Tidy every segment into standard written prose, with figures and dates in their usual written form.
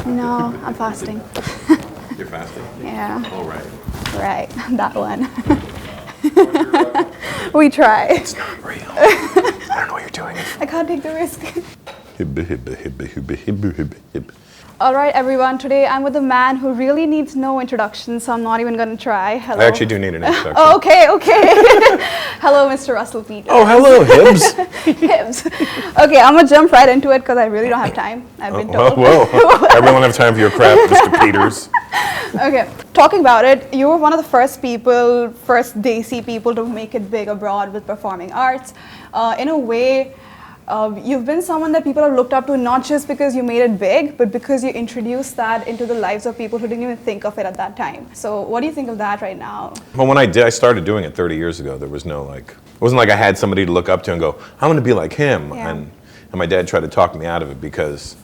No, I'm fasting. You're fasting? Yeah. All right. Right, that one. We try. It's not real. I don't know what you're doing. I can't take the risk. Hibba, hibba, hibba, hibba, hibba, hibba, hibba. All right, everyone. Today I'm with a man who really needs no introduction, so I'm not even going to try. Hello. I actually do need an introduction. Oh, okay. Hello, Mr. Russell Peters. Oh, hello, Hibbs. Hibbs. Okay, I'm going to jump right into it because I really don't have time. I've been told. Whoa. Everyone have time for your crap, Mr. Peters. Okay, talking about it, you were one of the first Desi people to make it big abroad with performing arts. In a way, you've been someone that people have looked up to not just because you made it big, but because you introduced that into the lives of people who didn't even think of it at that time. So what do you think of that right now? Well, when I started doing it 30 years ago, there was no it wasn't like I had somebody to look up to and go, I'm going to be like him. Yeah. And my dad tried to talk me out of it because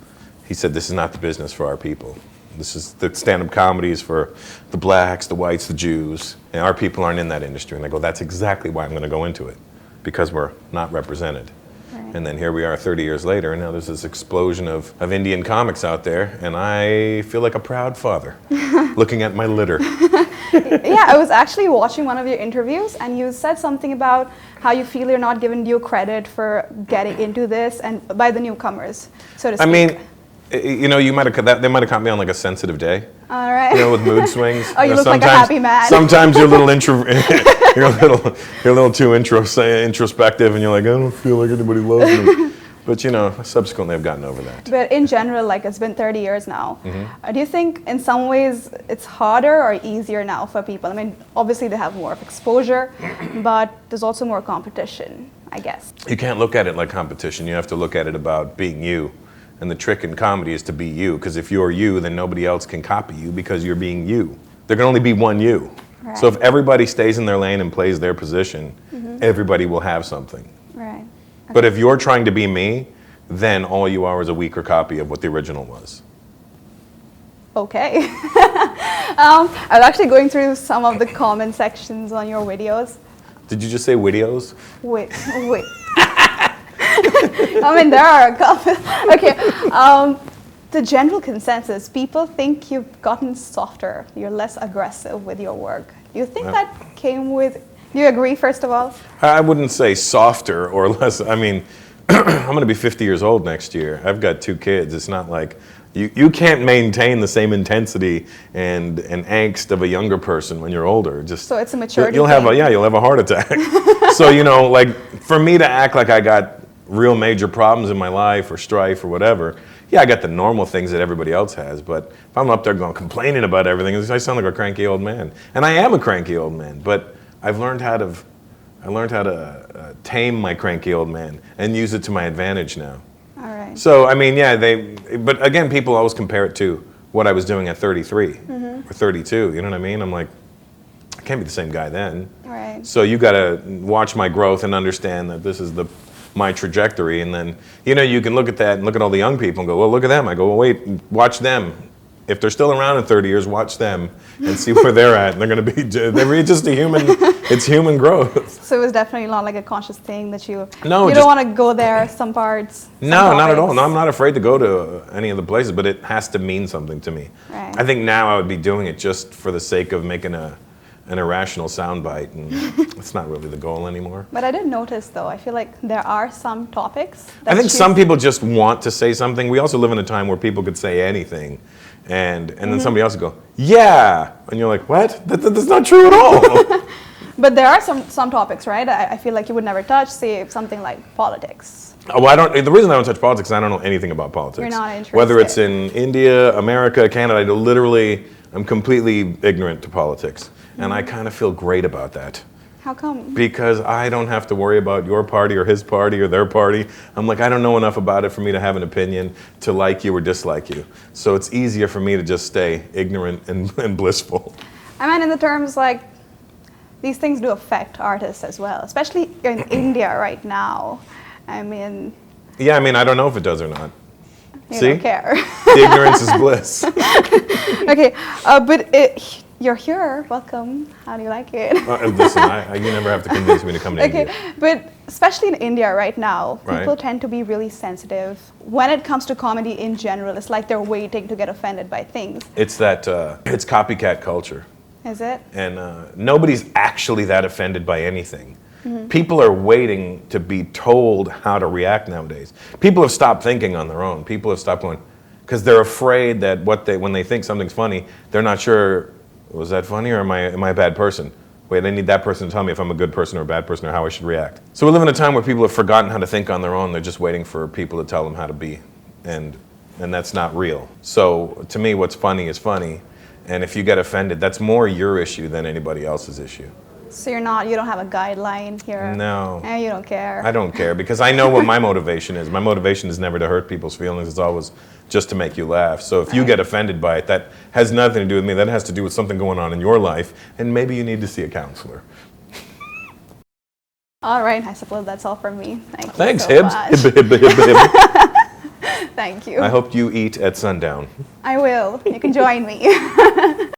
he said, this is not the business for our people. This is the stand-up comedy is for the blacks, the whites, the Jews, and our people aren't in that industry. And I go, that's exactly why I'm going to go into it, because we're not represented. Right. And then here we are 30 years later, and now there's this explosion of Indian comics out there, and I feel like a proud father looking at my litter. Yeah, I was actually watching one of your interviews, and you said something about how you feel you're not given due credit for getting into this and by the newcomers, so to speak. I mean, you know, they might have caught me on like a sensitive day. All right. You know, with mood swings. Oh, you look like a happy man. Sometimes you're a little you're a little too introspective, and you're like, I don't feel like anybody loves me. But you know, subsequently I've gotten over that. But in general, like it's been 30 years now. Mm-hmm. Do you think in some ways it's harder or easier now for people? I mean, obviously they have more of exposure, but there's also more competition, I guess. You can't look at it like competition. You have to look at it about being you. And the trick in comedy is to be you, because if you're you, then nobody else can copy you because you're being you. There can only be one you. Right. So if everybody stays in their lane and plays their position, everybody will have something. Right. Okay. But if you're trying to be me, then all you are is a weaker copy of what the original was. Okay. I was actually going through some of the comment sections on your videos. Did you just say videos? Wait. I mean, there are a couple. Okay. The general consensus, people think you've gotten softer. You're less aggressive with your work. Do you think that came with, do you agree, first of all? I wouldn't say softer or less. I mean, I'm going to be 50 years old next year. I've got 2 kids. It's not like you can't maintain the same intensity and angst of a younger person when you're older. So it's a maturity you'll have a heart attack. So, you know, like for me to act like I got real major problems in my life or strife or whatever, yeah, I got the normal things that everybody else has, but if I'm up there complaining about everything, I sound like a cranky old man. And I am a cranky old man, but I've learned how to tame my cranky old man and use it to my advantage now. All right. So, I mean, yeah, but again, people always compare it to what I was doing at 33 or 32, you know what I mean? I'm like, I can't be the same guy then. Right. So you gotta watch my growth and understand that this is my trajectory, and then, you know, you can look at that and look at all the young people and go, well, look at them. I go, well, wait, watch them. If they're still around in 30 years, watch them and see where they're at. And they're just it's human growth. So it was definitely not like a conscious thing that you don't want to go there, some parts. No, not at all. No, I'm not afraid to go to any of the places, but it has to mean something to me. Right. I think now I would be doing it just for the sake of making an irrational soundbite, and it's not really the goal anymore. But I did notice, though, I feel like there are some topics I think some people just want to say something. We also live in a time where people could say anything, and then somebody else would go, yeah, and you're like, what? That's not true at all. But there are some topics, right? I feel like you would never touch, say, something like politics. Oh, the reason I don't touch politics is I don't know anything about politics. You're not interested. Whether it's in India, America, Canada, I'm completely ignorant to politics. And I kind of feel great about that. How come? Because I don't have to worry about your party or his party or their party. I'm like, I don't know enough about it for me to have an opinion, to like you or dislike you. So it's easier for me to just stay ignorant and blissful. I mean, in the terms like, these things do affect artists as well, especially in India right now. I mean... Yeah, I mean, I don't know if it does or not. You don't care. The ignorance is bliss. Okay, but you're here. Welcome. How do you like it? Listen, you never have to convince me to come to India. But especially in India right now, Right. people tend to be really sensitive. When it comes to comedy in general, it's like they're waiting to get offended by things. It's that, it's copycat culture. Is it? And nobody's actually that offended by anything. People are waiting to be told how to react nowadays. People have stopped thinking on their own. People have stopped going, because they're afraid that when they think something's funny, they're not sure, was that funny or am I a bad person? Wait, they need that person to tell me if I'm a good person or a bad person or how I should react. So we live in a time where people have forgotten how to think on their own. They're just waiting for people to tell them how to be. And that's not real. So to me, what's funny is funny. And if you get offended, that's more your issue than anybody else's issue. So you don't have a guideline here? No. And you don't care? I don't care because I know what my motivation is. My motivation is never to hurt people's feelings. It's always just to make you laugh. So if you get offended by it, that has nothing to do with me. That has to do with something going on in your life, and maybe you need to see a counselor. All right, I suppose that's all from me. Thank you. Thanks, so Hibbs. much. Hib, hib, hib, hib. Thank you. I hope you eat at sundown. I will. You can join me.